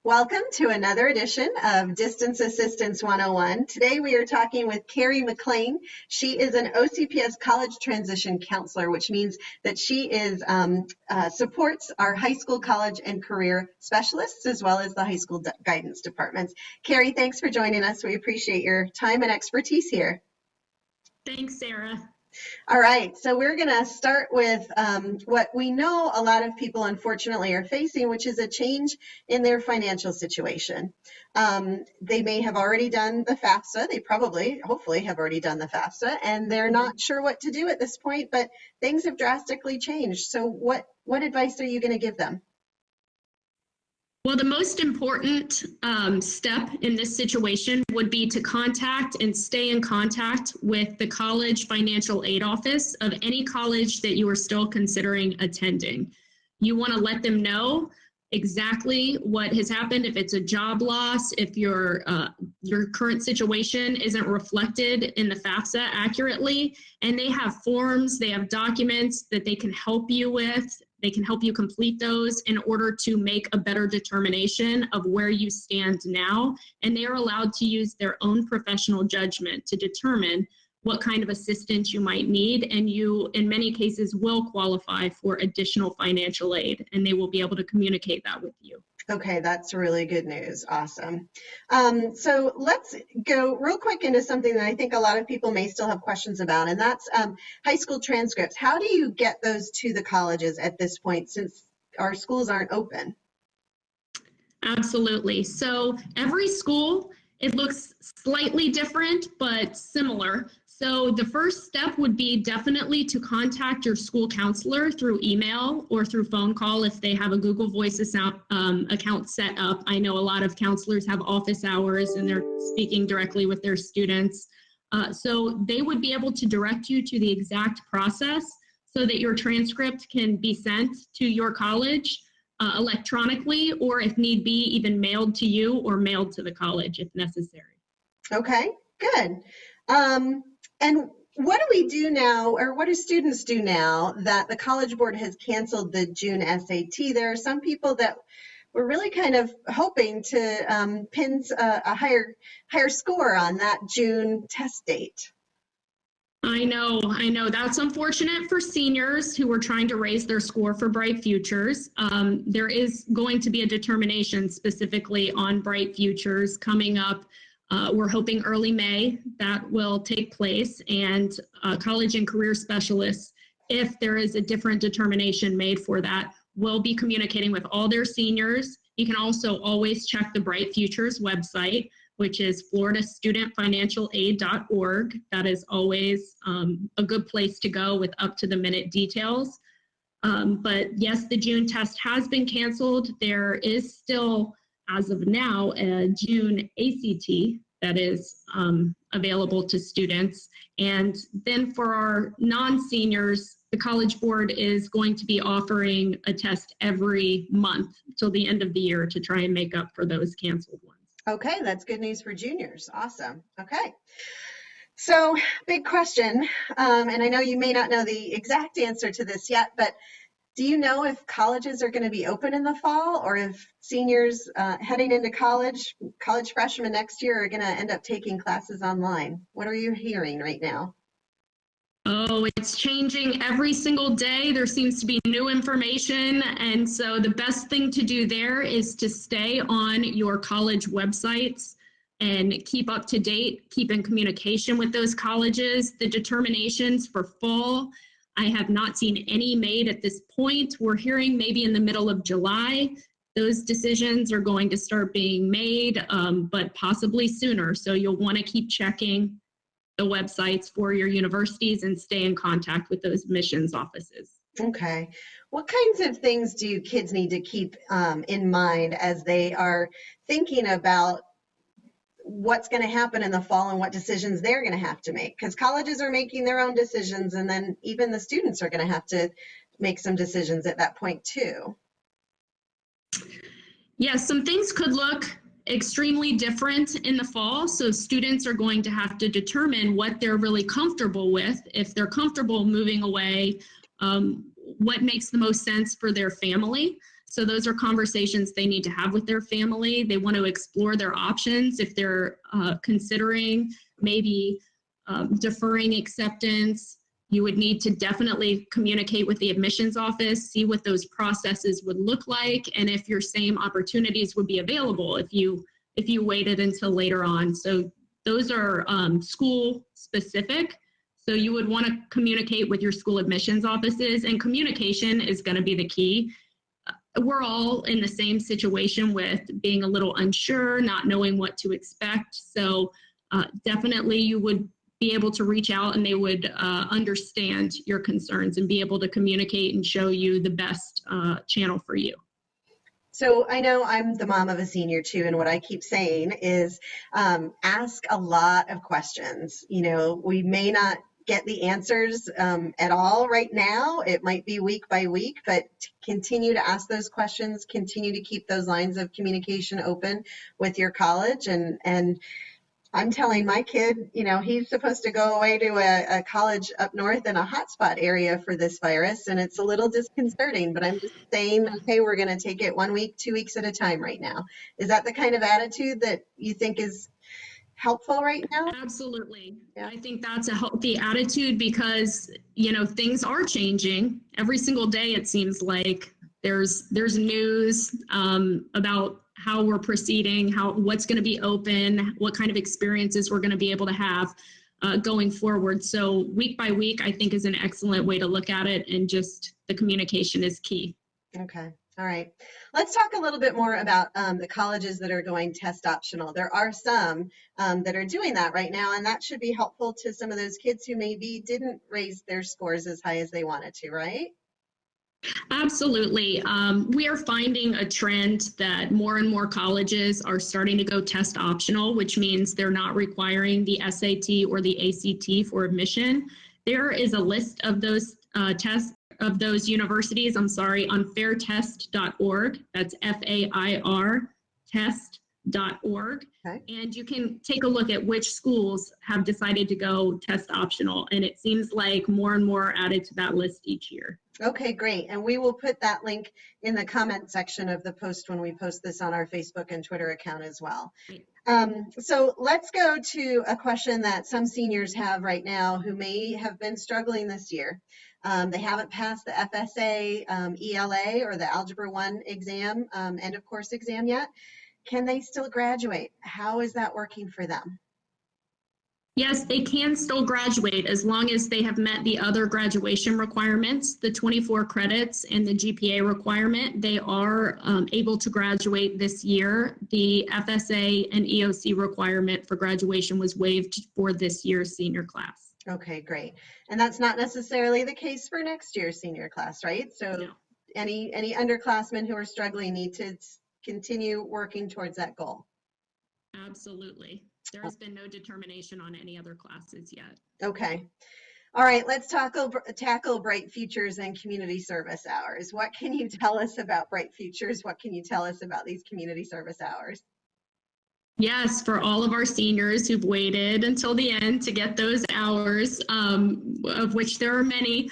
Welcome to another edition of Distance Assistance 101. Today we are talking with Carrie McLean. She is an OCPS College Transition Counselor, which means that she supports our high school, college, and career specialists, as well as the high school guidance departments. Carrie, thanks for joining us. We appreciate your time and expertise here. Thanks, Sarah. All right, so we're going to start with what we know a lot of people unfortunately are facing, which is a change in their financial situation. They may have already done the FAFSA. They probably, hopefully, have already done the FAFSA, and they're not sure what to do at this point, but things have drastically changed. So what advice are you going to give them? Well, the most important step in this situation would be to contact and stay in contact with the college financial aid office of any college that you are still considering attending. You want to let them know exactly what has happened, if it's a job loss, if your current situation isn't reflected in the FAFSA accurately, and they have forms, they have documents that they can help you with. They can help you complete those in order to make a better determination of where you stand now. And they are allowed to use their own professional judgment to determine what kind of assistance you might need. And you, in many cases, will qualify for additional financial aid, and they will be able to communicate that with you. Okay, that's really good news. Awesome. So let's go real quick into something that I think a lot of people may still have questions about, and that's high school transcripts. How do you get those to the colleges at this point since our schools aren't open? Absolutely. So every school, it looks slightly different, but similar. So the first step would be definitely to contact your school counselor through email or through phone call if they have a Google Voice account set up. I know a lot of counselors have office hours and they're speaking directly with their students. So they would be able to direct you to the exact process so that your transcript can be sent to your college electronically, or if need be, even mailed to you or mailed to the college if necessary. Okay, good. And what do we do now, or what do students do now that the College Board has canceled the June SAT? There are some people that were really kind of hoping to pin a higher score on that June test date. I know. That's unfortunate for seniors who are trying to raise their score for Bright Futures. There is going to be a determination specifically on Bright Futures coming up. We're hoping early May that will take place, and college and career specialists, if there is a different determination made for that, will be communicating with all their seniors. You can also always check the Bright Futures website, which is floridastudentfinancialaid.org. That is always a good place to go with up-to-the-minute details. But yes, the June test has been canceled. There is still, as of now, a June ACT that is available to students. And then for our non-seniors, the College Board is going to be offering a test every month till the end of the year to try and make up for those canceled ones. Okay, that's good news for juniors. Awesome. Okay. So big question, and I know you may not know the exact answer to this yet, but do you know if colleges are going to be open in the fall, or if seniors heading into college freshmen next year are going to end up taking classes online? What are you hearing right now? Oh, it's changing every single day. There seems to be new information. And so the best thing to do there is to stay on your college websites and keep up to date, keep in communication with those colleges. The determinations for fall, I have not seen any made at this point. We're hearing maybe in the middle of July, those decisions are going to start being made, but possibly sooner. So you'll want to keep checking the websites for your universities and stay in contact with those admissions offices. Okay. What kinds of things do kids need to keep in mind as they are thinking about what's going to happen in the fall and what decisions they're going to have to make? Because colleges are making their own decisions, and then even the students are going to have to make some decisions at that point too. Yes, some things could look extremely different in the fall. So students are going to have to determine what they're really comfortable with. If they're comfortable moving away, what makes the most sense for their family. So those are conversations they need to have with their family. They want to explore their options if they're considering maybe deferring acceptance. You would need to definitely communicate with the admissions office, see what those processes would look like, and if your same opportunities would be available if you waited until later on. So those are school specific. So you would want to communicate with your school admissions offices, and communication is going to be the key. We're all in the same situation with being a little unsure, not knowing what to expect. So definitely you would be able to reach out, and they would understand your concerns and be able to communicate and show you the best channel for you. So I know I'm the mom of a senior too, and what I keep saying is ask a lot of questions. You know, we may not get the answers at all right now. It might be week by week, but continue to ask those questions, continue to keep those lines of communication open with your college. And I'm telling my kid, you know, he's supposed to go away to a college up north in a hotspot area for this virus, and it's a little disconcerting, but I'm just saying, okay, we're going to take it 1 week, 2 weeks at a time right now. Is that the kind of attitude that you think is helpful right now? Absolutely. Yeah. I think that's a healthy attitude because, you know, things are changing. Every single day, it seems like there's news about how we're proceeding, what's going to be open, what kind of experiences we're going to be able to have going forward. So week by week, I think is an excellent way to look at it, and just the communication is key. Okay. All right. Let's talk a little bit more about the colleges that are going test optional. There are some that are doing that right now, and that should be helpful to some of those kids who maybe didn't raise their scores as high as they wanted to, right? Absolutely. We are finding a trend that more and more colleges are starting to go test optional, which means they're not requiring the SAT or the ACT for admission. There is a list of those tests of those universities, on fairtest.org. That's FAIR test.org. Okay. And you can take a look at which schools have decided to go test optional. And it seems like more and more are added to that list each year. Okay, great. And we will put that link in the comment section of the post when we post this on our Facebook and Twitter account as well. So let's go to a question that some seniors have right now who may have been struggling this year. They haven't passed the FSA ELA or the Algebra 1 exam, end of course exam yet. Can they still graduate? How is that working for them? Yes, they can still graduate as long as they have met the other graduation requirements, the 24 credits and the GPA requirement. They are able to graduate this year. The FSA and EOC requirement for graduation was waived for this year's senior class. Okay, great. And that's not necessarily the case for next year's senior class, right? So no. Any underclassmen who are struggling need to continue working towards that goal. Absolutely. There has been no determination on any other classes yet. Okay. All right, let's tackle Bright Futures and community service hours. What can you tell us about Bright Futures? What can you tell us about these community service hours? Yes, for all of our seniors who've waited until the end to get those hours, of which there are many,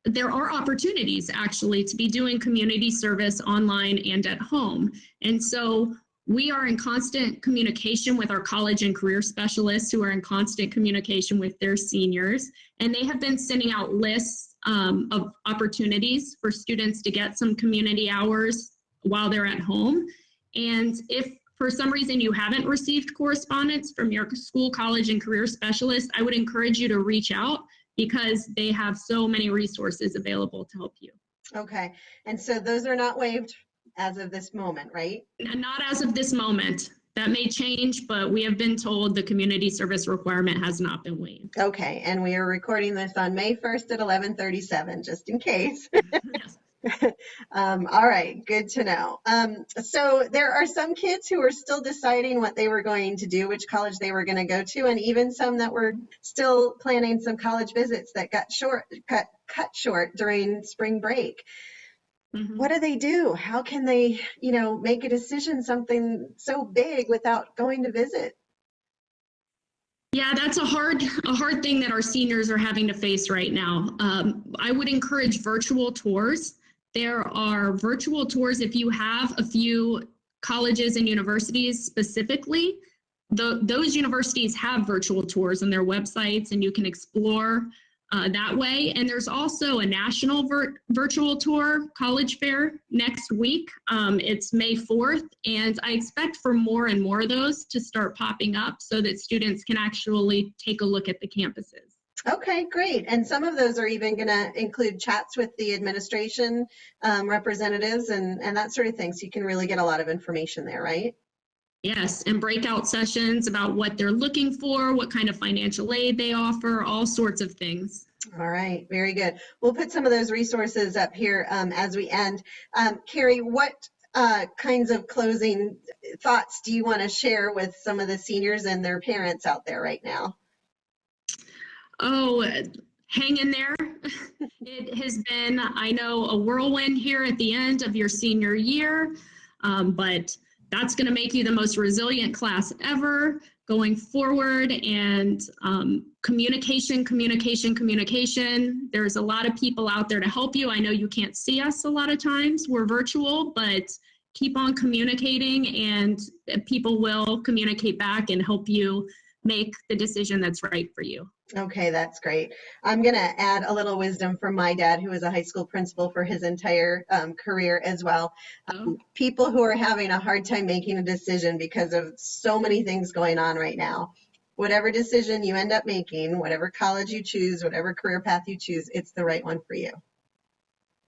there are opportunities actually to be doing community service online and at home. And so we are in constant communication with our college and career specialists who are in constant communication with their seniors. And they have been sending out lists of opportunities for students to get some community hours while they're at home. And if for some reason you haven't received correspondence from your school, college, and career specialist, I would encourage you to reach out because they have so many resources available to help you. Okay, and so those are not waived as of this moment, right? Not as of this moment. That may change, but we have been told the community service requirement has not been waived. Okay, and we are recording this on May 1st at 11:37, just in case. Yes. All right, good to know. So there are some kids who are still deciding what they were going to do, which college they were going to go to, and even some that were still planning some college visits that got cut short during spring break. Mm-hmm. What do they do? How can they, make a decision, something so big without going to visit? Yeah, that's a hard thing that our seniors are having to face right now. I would encourage virtual tours. There are virtual tours if you have a few colleges and universities specifically. Those universities have virtual tours on their websites, and you can explore that way. And there's also a national virtual tour college fair next week. It's May 4th, and I expect for more and more of those to start popping up so that students can actually take a look at the campuses. Okay, great. And some of those are even going to include chats with the administration representatives and that sort of thing. So you can really get a lot of information there, right? Yes, and breakout sessions about what they're looking for, what kind of financial aid they offer, all sorts of things. All right, very good. We'll put some of those resources up here as we end. Carrie, what kinds of closing thoughts do you want to share with some of the seniors and their parents out there right now? Oh, hang in there. It has been, I know, a whirlwind here at the end of your senior year, but that's going to make you the most resilient class ever going forward. And communication. There's a lot of people out there to help you. I know you can't see us a lot of times. We're virtual, but keep on communicating, and people will communicate back and help you make the decision that's right for you. Okay, that's great. I'm going to add a little wisdom from my dad, who was a high school principal for his entire career as well. People who are having a hard time making a decision because of so many things going on right now, whatever decision you end up making, whatever college you choose, whatever career path you choose, it's the right one for you.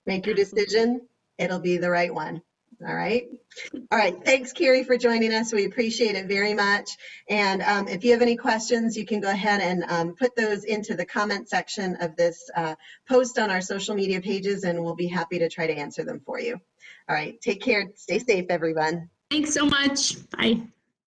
Make your decision. It'll be the right one. All right. All right. Thanks, Carrie, for joining us. We appreciate it very much. And if you have any questions, you can go ahead and put those into the comment section of this post on our social media pages, and we'll be happy to try to answer them for you. All right. Take care. Stay safe, everyone. Thanks so much. Bye.